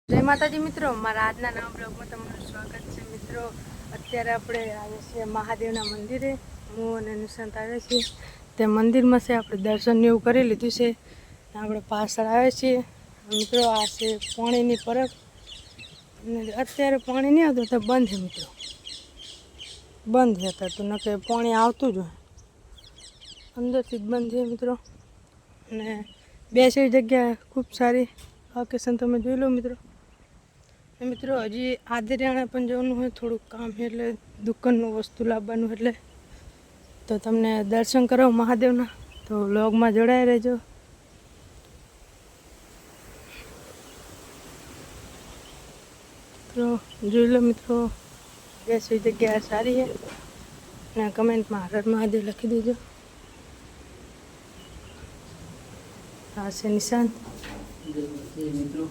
જય માતાજી મિત્રો, મારા આજના નવા બ્લોગમાં તમારું સ્વાગત છે મિત્રો। અત્યારે આપણે આવ્યા છીએ મહાદેવના મંદિરે। હું અને નિશાંત આવ્યા છીએ તે મંદિરમાં છે। આપણે દર્શન એવું કરી લીધું છે। આપણે પાછળ આવ્યા છીએ મિત્રો। આ છે પાણીની પરબ અને અત્યારે પાણી નહીં આવતું તો બંધ છે મિત્રો, બંધ હતા તો નકે પાણી આવતું જ હોય, અંદરથી જ બંધ છે મિત્રો। અને બેસી જગ્યા ખૂબ સારી લોકેશન તમે જોઈ લો મિત્રો। મિત્રો હજી આદરિયાણા પણ જવાનું હોય, થોડુંક કામ એટલે દુકાનનું વસ્તુ લાવવાનું એટલે તો તમને દર્શન કરો મહાદેવના, તો વ્લોગમાં જોડાઈ રહેજો। તો જોઈ લો મિત્રો, બેસી જગ્યા સારી છે અને કમેન્ટમાં હર હર મહાદેવ લખી દેજો। આ છે નિશાંત મિત્રો।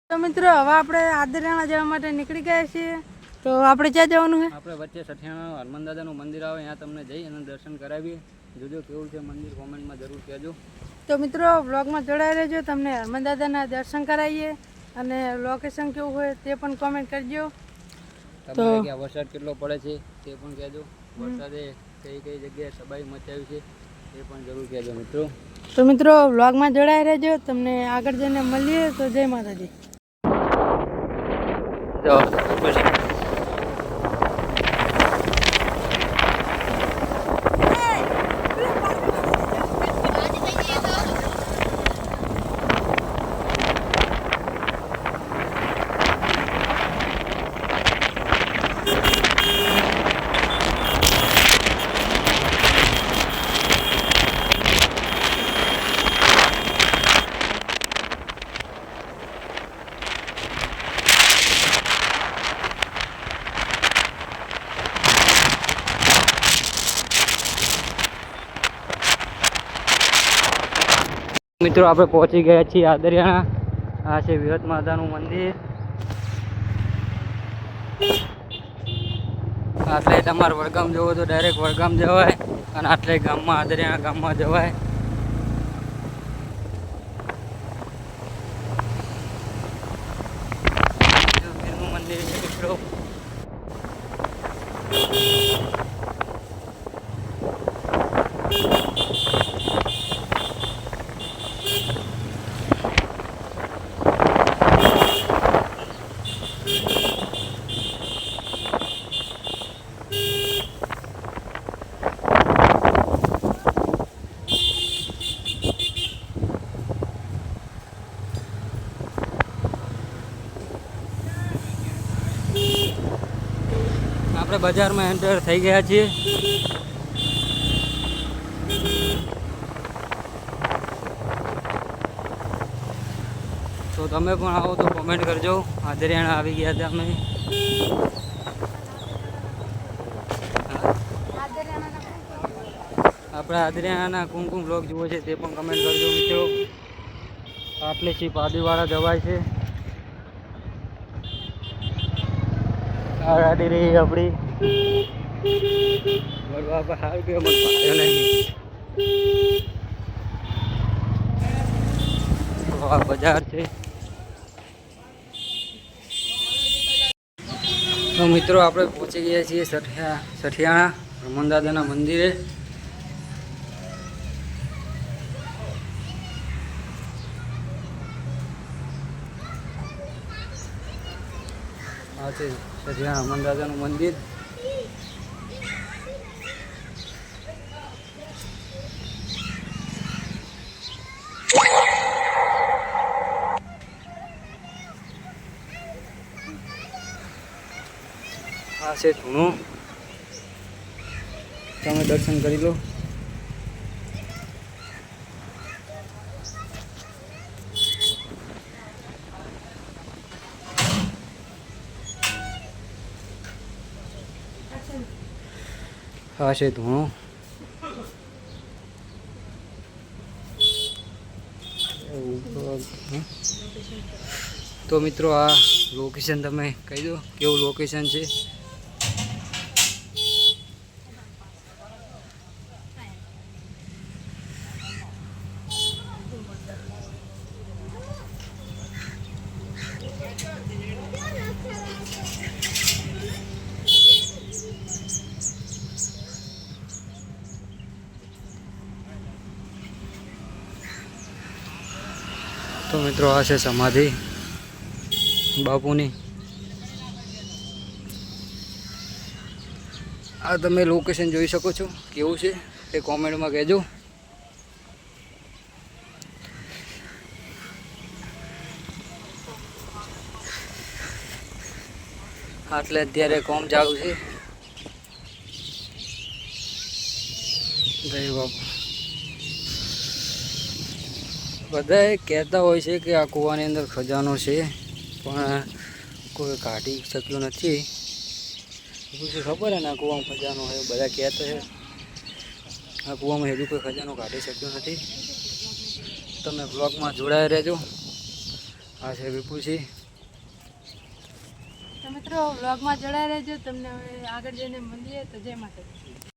તો મિત્રો હવે આપણે આદરિયાણા જવા માટે નીકળી ગયા છીએ। તો આપણે ક્યાં જવાનું છે? આપણે વચ્ચે સઠિયાણા હનુમાન દાદાનું મંદિર આવે, ત્યાં તમને જઈ અને દર્શન કરાવીએ। જોજો કેવું છે મંદિર, કોમેન્ટમાં જરૂર કહેજો। તો મિત્રો વ્લોગમાં જોડાઈ રહેજો, તમને હનુમાન દાદાના દર્શન કરાવીએ અને લોકેશન કેવું હોય તે પણ કોમેન્ટ કરજો। તો ત્યાં વરસાદ કેટલો પડે છે તે પણ કહેજો। વરસાદે કઈ કઈ જગ્યાએ સબાઈ મચાવી છે એ પણ જરૂર કહેજો મિત્રો। તો મિત્રો વ્લોગમાં જોડાઈ રહેજો, તમને આગળ જઈને મળીએ। તો જય માતાજી। મિત્રો આપણે પહોંચી ગયા છીએ આદરિયાણા। આ છે વિહત માતાનું મંદિર। આટલે તમારે વડગામ જવો તો ડાયરેક્ટ વડગામ જવાય, અને આટલે ગામમાં આદરિયાણા ગામમાં જવાય। મંદિર છે મિત્રો। આપણે બજારમાં એન્ટર થઈ ગયા છીએ। તો તમે પણ આવો તો કોમેન્ટ કરજો। આદરિયાણા આવી ગયા હતા અમે। આપણે આદરિયાણાના કુમકુમ બ્લોગ જુઓ છે તે પણ કમેન્ટ કરજો મિત્રો। આટલેથી પાદીવાળા જવાય છે। આ ગાડી રહી આપણી બરવા પર હાલ કે મત પાડ્યો નહીં। આ બજાર છે। તો મિત્રો આપણે પહોંચી ગયા છીએ સઠિયાણા હનુમાન દાદાના મંદિરે। આ છે સઠિયાણા હનુમાન દાદાનું મંદિર। આ છે ધૂણો, તમે દર્શન કરી લો। આ છે ધૂણો. તો મિત્રો આ લોકેશન તમે કહી દો કેવું લોકેશન છે. તો મિત્રો આ છે સમાધિ બાપુની. આ તમે લોકેશન જોઈ શકો છો કેવું છે એ કોમેન્ટમાં કહેજો. એટલે અત્યારે કોમ ચાલુ છે. જય બાપુ. બધાએ કહેતા હોય છે કે આ કૂવાની અંદર ખજાનો છે પણ કોઈ કાઢી શક્યું નથી. શું ખબર ને આ કૂવામાં ખજાનો હોય બધા કહેતા છે. આ કૂવામાં હજુ કોઈ ખજાનો કાઢી શક્યો નથી. તમે બ્લોગમાં જોડાયા રહેજો. આ છે વિપુલસિંહ. તો મિત્રો વ્લોગમાં જોડાઈ રહેજો. તમને હવે આગળ જઈને મળીએ. તો જય માતાજી.